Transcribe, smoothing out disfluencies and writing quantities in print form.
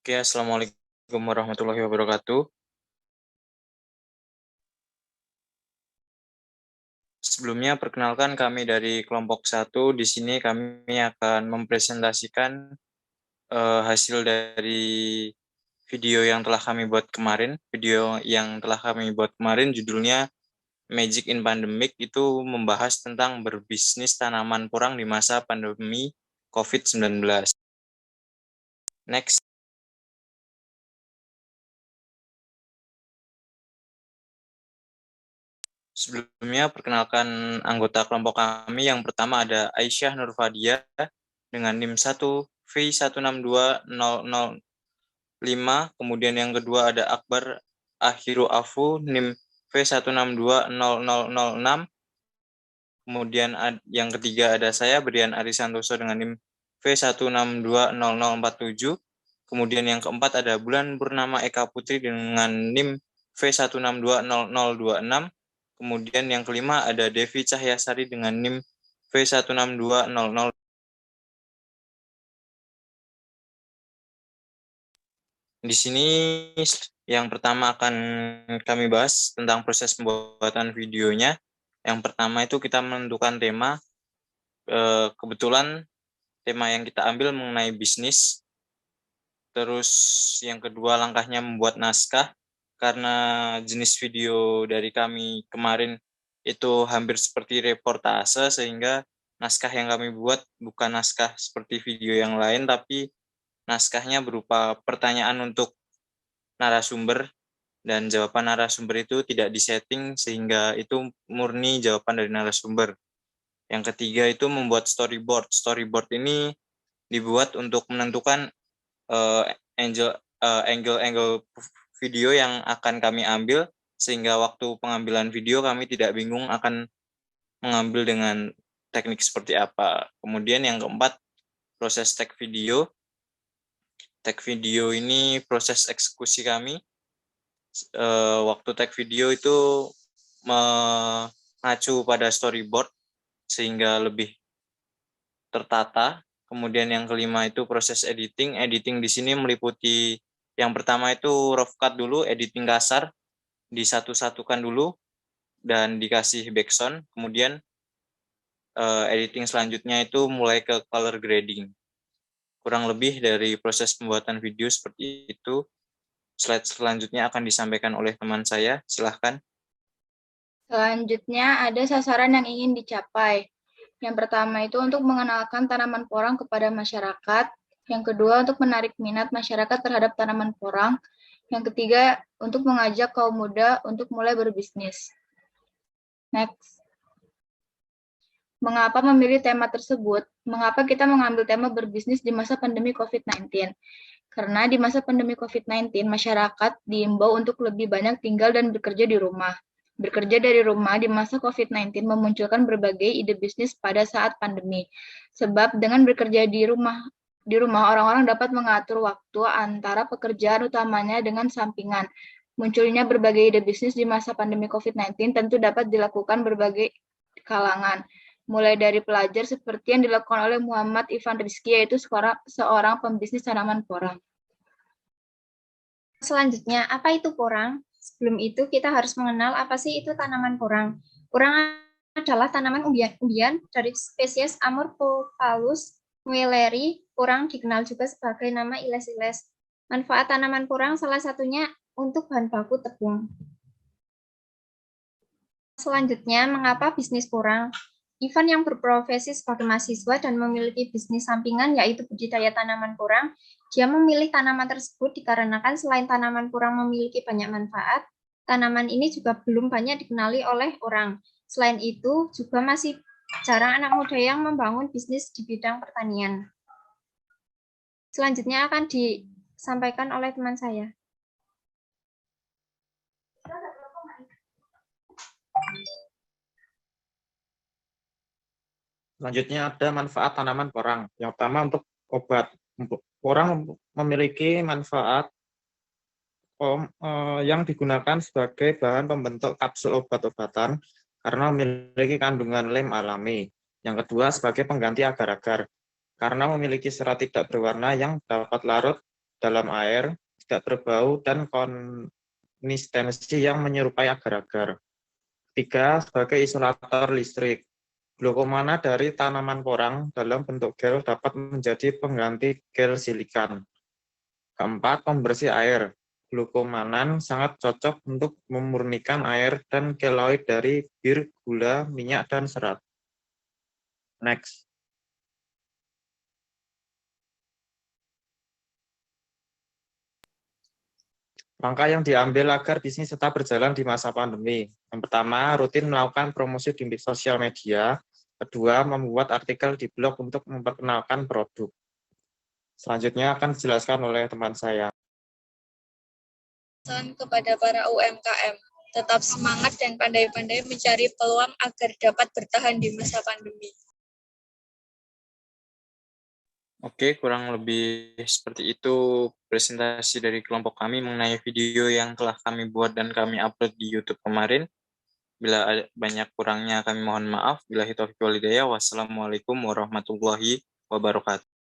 Oke, Assalamualaikum warahmatullahi wabarakatuh. Sebelumnya, perkenalkan kami dari kelompok 1. Di sini kami akan mempresentasikan hasil dari video yang telah kami buat kemarin. Video yang telah kami buat kemarin judulnya Magic in Pandemic, itu membahas tentang berbisnis tanaman porang di masa pandemi COVID-19. Next. Sebelumnya, perkenalkan anggota kelompok kami. Yang pertama ada Aisyah Nurfadia dengan NIM 1V162005. Kemudian yang kedua ada Akbar Akhiru Afu NIM V16200006. Kemudian yang ketiga ada saya, Brian Arisantoso dengan NIM V16200047. Kemudian yang keempat ada Bulan Purnama Eka Putri dengan NIM V16200026. Kemudian yang kelima ada Devi Cahyasari dengan NIM V162000. Di sini yang pertama akan kami bahas tentang proses pembuatan videonya. Yang pertama itu kita menentukan tema. Kebetulan tema yang kita ambil mengenai bisnis. Terus yang kedua langkahnya membuat naskah, karena jenis video dari kami kemarin itu hampir seperti reportase, sehingga naskah yang kami buat bukan naskah seperti video yang lain, tapi naskahnya berupa pertanyaan untuk narasumber, dan jawaban narasumber itu tidak disetting, sehingga itu murni jawaban dari narasumber. Yang ketiga itu membuat storyboard. Storyboard ini dibuat untuk menentukan angle-angle video yang akan kami ambil, sehingga waktu pengambilan video kami tidak bingung akan mengambil dengan teknik seperti apa. Kemudian yang keempat, proses tag video. Tag video ini proses eksekusi kami. Waktu tag video itu mengacu pada storyboard sehingga lebih tertata. Kemudian yang kelima itu proses editing. Editing di sini meliputi yang pertama itu rough cut dulu, editing kasar, disatu-satukan dulu dan dikasih background. Kemudian editing selanjutnya itu mulai ke color grading. Kurang lebih dari proses pembuatan video seperti itu. Slide selanjutnya akan disampaikan oleh teman saya. Silahkan. Selanjutnya ada sasaran yang ingin dicapai. Yang pertama itu untuk mengenalkan tanaman porang kepada masyarakat. Yang kedua untuk menarik minat masyarakat terhadap tanaman porang. Yang ketiga untuk mengajak kaum muda untuk mulai berbisnis. Next. Mengapa memilih tema tersebut? Mengapa kita mengambil tema berbisnis di masa pandemi COVID-19? Karena di masa pandemi COVID-19, masyarakat diimbau untuk lebih banyak tinggal dan bekerja di rumah. Bekerja dari rumah di masa COVID-19 memunculkan berbagai ide bisnis pada saat pandemi. Sebab dengan bekerja di rumah orang-orang dapat mengatur waktu antara pekerjaan utamanya dengan sampingan. Munculnya berbagai ide bisnis di masa pandemi COVID-19 tentu dapat dilakukan berbagai kalangan, mulai dari pelajar seperti yang dilakukan oleh Muhammad Ivan Rizky, yaitu seorang pembisnis tanaman porang. Selanjutnya, apa itu porang? Sebelum itu, kita harus mengenal apa sih itu tanaman porang. Porang adalah tanaman umbian dari spesies Amorphophallus muelleri. Porang dikenal juga sebagai nama iles-iles. Manfaat tanaman porang salah satunya untuk bahan baku tepung. Selanjutnya, mengapa bisnis porang? Ivan yang berprofesi sebagai mahasiswa dan memiliki bisnis sampingan yaitu budidaya tanaman porang, dia memilih tanaman tersebut dikarenakan selain tanaman porang memiliki banyak manfaat, tanaman ini juga belum banyak dikenali oleh orang. Selain itu, juga masih jarang anak muda yang membangun bisnis di bidang pertanian. Selanjutnya akan disampaikan oleh teman saya. Selanjutnya ada manfaat tanaman porang. Yang pertama untuk obat. Porang memiliki manfaat yang digunakan sebagai bahan pembentuk kapsul obat-obatan karena memiliki kandungan lem alami. Yang kedua sebagai pengganti agar-agar karena memiliki serat tidak berwarna yang dapat larut dalam air, tidak berbau, dan konsistensi yang menyerupai agar-agar. 3. Sebagai isolator listrik. Glukomana dari tanaman porang dalam bentuk gel dapat menjadi pengganti gel silikan. 4. Pembersih air. Glukomanan sangat cocok untuk memurnikan air dan keloid dari bir, gula, minyak, dan serat. Next. Langkah yang diambil agar bisnis tetap berjalan di masa pandemi. Yang pertama, rutin melakukan promosi di sosial media. Kedua, membuat artikel di blog untuk memperkenalkan produk. Selanjutnya akan dijelaskan oleh teman saya. Pesan kepada para UMKM, tetap semangat dan pandai-pandai mencari peluang agar dapat bertahan di masa pandemi. Oke, kurang lebih seperti itu presentasi dari kelompok kami mengenai video yang telah kami buat dan kami upload di YouTube kemarin. Bila ada banyak kurangnya kami mohon maaf. Billahi taufiq wal hidayah. Wassalamualaikum warahmatullahi wabarakatuh.